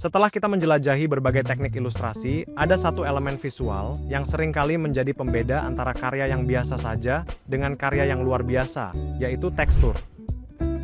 Setelah kita menjelajahi berbagai teknik ilustrasi, ada satu elemen visual yang seringkali menjadi pembeda antara karya yang biasa saja dengan karya yang luar biasa, yaitu tekstur.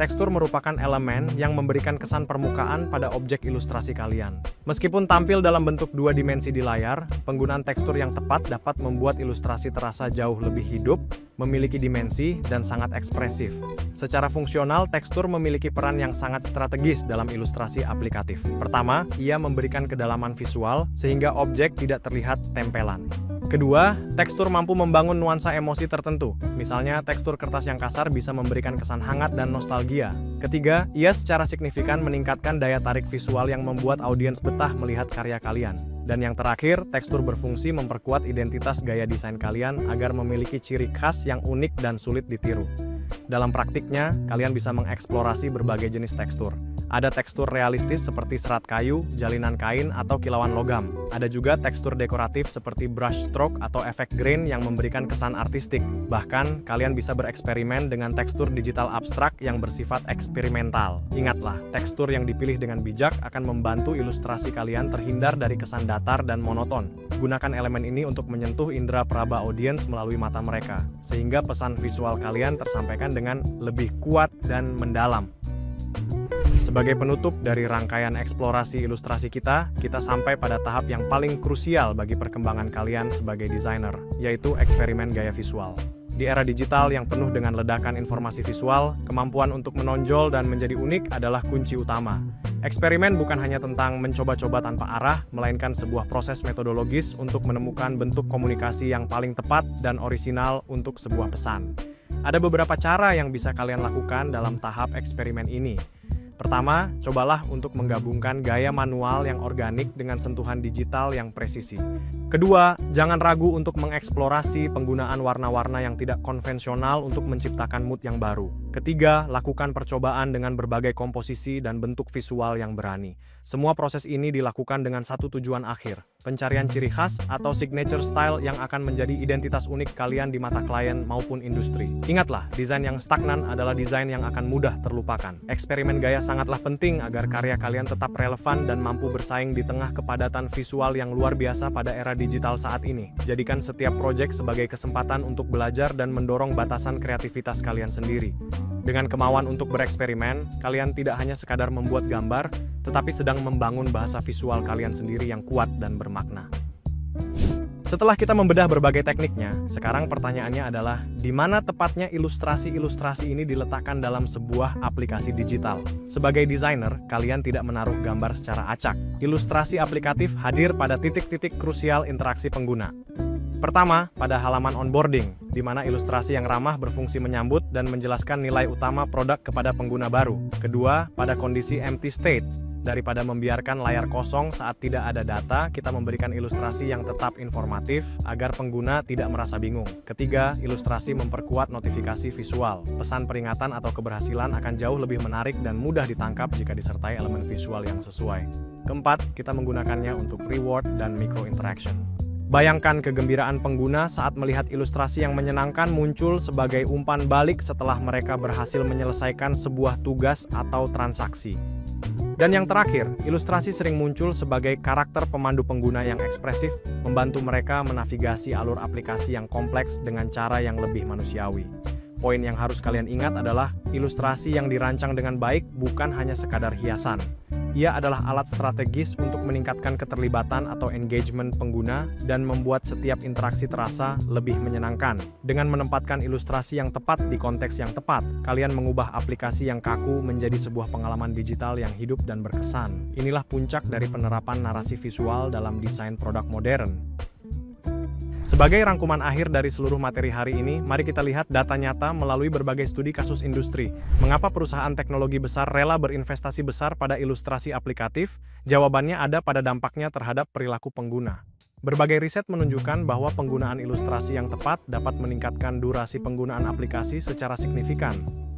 Tekstur merupakan elemen yang memberikan kesan permukaan pada objek ilustrasi kalian. Meskipun tampil dalam bentuk dua dimensi di layar, penggunaan tekstur yang tepat dapat membuat ilustrasi terasa jauh lebih hidup, memiliki dimensi, dan sangat ekspresif. Secara fungsional, tekstur memiliki peran yang sangat strategis dalam ilustrasi aplikatif. Pertama, ia memberikan kedalaman visual sehingga objek tidak terlihat tempelan. Kedua, tekstur mampu membangun nuansa emosi tertentu. Misalnya, tekstur kertas yang kasar bisa memberikan kesan hangat dan nostalgia. Ketiga, ia secara signifikan meningkatkan daya tarik visual yang membuat audiens betah melihat karya kalian. Dan yang terakhir, tekstur berfungsi memperkuat identitas gaya desain kalian agar memiliki ciri khas yang unik dan sulit ditiru. Dalam praktiknya, kalian bisa mengeksplorasi berbagai jenis tekstur. Ada tekstur realistis seperti serat kayu, jalinan kain, atau kilauan logam. Ada juga tekstur dekoratif seperti brush stroke atau efek grain yang memberikan kesan artistik. Bahkan, kalian bisa bereksperimen dengan tekstur digital abstrak yang bersifat eksperimental. Ingatlah, tekstur yang dipilih dengan bijak akan membantu ilustrasi kalian terhindar dari kesan datar dan monoton. Gunakan elemen ini untuk menyentuh indera peraba audiens melalui mata mereka, sehingga pesan visual kalian tersampaikan dengan lebih kuat dan mendalam. Sebagai penutup dari rangkaian eksplorasi ilustrasi kita sampai pada tahap yang paling krusial bagi perkembangan kalian sebagai desainer, yaitu eksperimen gaya visual. Di era digital yang penuh dengan ledakan informasi visual, kemampuan untuk menonjol dan menjadi unik adalah kunci utama. Eksperimen bukan hanya tentang mencoba-coba tanpa arah, melainkan sebuah proses metodologis untuk menemukan bentuk komunikasi yang paling tepat dan orisinal untuk sebuah pesan. Ada beberapa cara yang bisa kalian lakukan dalam tahap eksperimen ini. Pertama, cobalah untuk menggabungkan gaya manual yang organik dengan sentuhan digital yang presisi. Kedua, jangan ragu untuk mengeksplorasi penggunaan warna-warna yang tidak konvensional untuk menciptakan mood yang baru. Ketiga, lakukan percobaan dengan berbagai komposisi dan bentuk visual yang berani. Semua proses ini dilakukan dengan satu tujuan akhir, pencarian ciri khas atau signature style yang akan menjadi identitas unik kalian di mata klien maupun industri. Ingatlah, desain yang stagnan adalah desain yang akan mudah terlupakan. Eksperimen gaya sangatlah penting agar karya kalian tetap relevan dan mampu bersaing di tengah kepadatan visual yang luar biasa pada era digital saat ini. Jadikan setiap proyek sebagai kesempatan untuk belajar dan mendorong batasan kreativitas kalian sendiri. Dengan kemauan untuk bereksperimen, kalian tidak hanya sekadar membuat gambar, tetapi sedang membangun bahasa visual kalian sendiri yang kuat dan bermakna. Setelah kita membedah berbagai tekniknya, sekarang pertanyaannya adalah, di mana tepatnya ilustrasi-ilustrasi ini diletakkan dalam sebuah aplikasi digital? Sebagai desainer, kalian tidak menaruh gambar secara acak. Ilustrasi aplikatif hadir pada titik-titik krusial interaksi pengguna. Pertama, pada halaman onboarding, di mana ilustrasi yang ramah berfungsi menyambut dan menjelaskan nilai utama produk kepada pengguna baru. Kedua, pada kondisi empty state, daripada membiarkan layar kosong saat tidak ada data, kita memberikan ilustrasi yang tetap informatif agar pengguna tidak merasa bingung. Ketiga, ilustrasi memperkuat notifikasi visual. Pesan peringatan atau keberhasilan akan jauh lebih menarik dan mudah ditangkap jika disertai elemen visual yang sesuai. Keempat, kita menggunakannya untuk reward dan micro interaction. Bayangkan kegembiraan pengguna saat melihat ilustrasi yang menyenangkan muncul sebagai umpan balik setelah mereka berhasil menyelesaikan sebuah tugas atau transaksi. Dan yang terakhir, ilustrasi sering muncul sebagai karakter pemandu pengguna yang ekspresif, membantu mereka menavigasi alur aplikasi yang kompleks dengan cara yang lebih manusiawi. Poin yang harus kalian ingat adalah, ilustrasi yang dirancang dengan baik bukan hanya sekadar hiasan. Ia adalah alat strategis untuk meningkatkan keterlibatan atau engagement pengguna dan membuat setiap interaksi terasa lebih menyenangkan. Dengan menempatkan ilustrasi yang tepat di konteks yang tepat, kalian mengubah aplikasi yang kaku menjadi sebuah pengalaman digital yang hidup dan berkesan. Inilah puncak dari penerapan narasi visual dalam desain produk modern. Sebagai rangkuman akhir dari seluruh materi hari ini, mari kita lihat data nyata melalui berbagai studi kasus industri. Mengapa perusahaan teknologi besar rela berinvestasi besar pada ilustrasi aplikatif? Jawabannya ada pada dampaknya terhadap perilaku pengguna. Berbagai riset menunjukkan bahwa penggunaan ilustrasi yang tepat dapat meningkatkan durasi penggunaan aplikasi secara signifikan.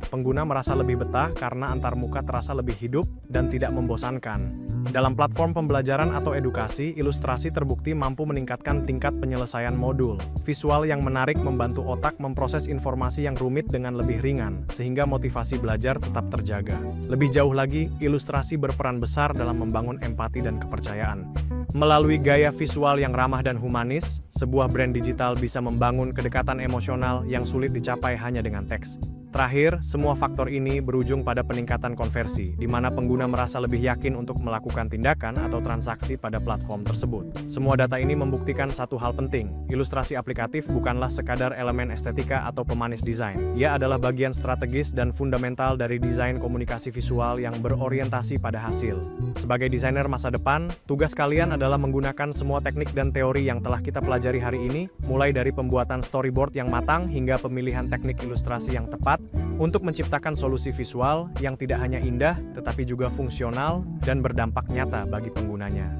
Pengguna merasa lebih betah karena antarmuka terasa lebih hidup dan tidak membosankan. Dalam platform pembelajaran atau edukasi, ilustrasi terbukti mampu meningkatkan tingkat penyelesaian modul. Visual yang menarik membantu otak memproses informasi yang rumit dengan lebih ringan, sehingga motivasi belajar tetap terjaga. Lebih jauh lagi, ilustrasi berperan besar dalam membangun empati dan kepercayaan. Melalui gaya visual yang ramah dan humanis, sebuah brand digital bisa membangun kedekatan emosional yang sulit dicapai hanya dengan teks. Terakhir, semua faktor ini berujung pada peningkatan konversi, di mana pengguna merasa lebih yakin untuk melakukan tindakan atau transaksi pada platform tersebut. Semua data ini membuktikan satu hal penting, ilustrasi aplikatif bukanlah sekadar elemen estetika atau pemanis desain. Ia adalah bagian strategis dan fundamental dari desain komunikasi visual yang berorientasi pada hasil. Sebagai desainer masa depan, tugas kalian adalah menggunakan semua teknik dan teori yang telah kita pelajari hari ini, mulai dari pembuatan storyboard yang matang hingga pemilihan teknik ilustrasi yang tepat, untuk menciptakan solusi visual yang tidak hanya indah, tetapi juga fungsional dan berdampak nyata bagi penggunanya.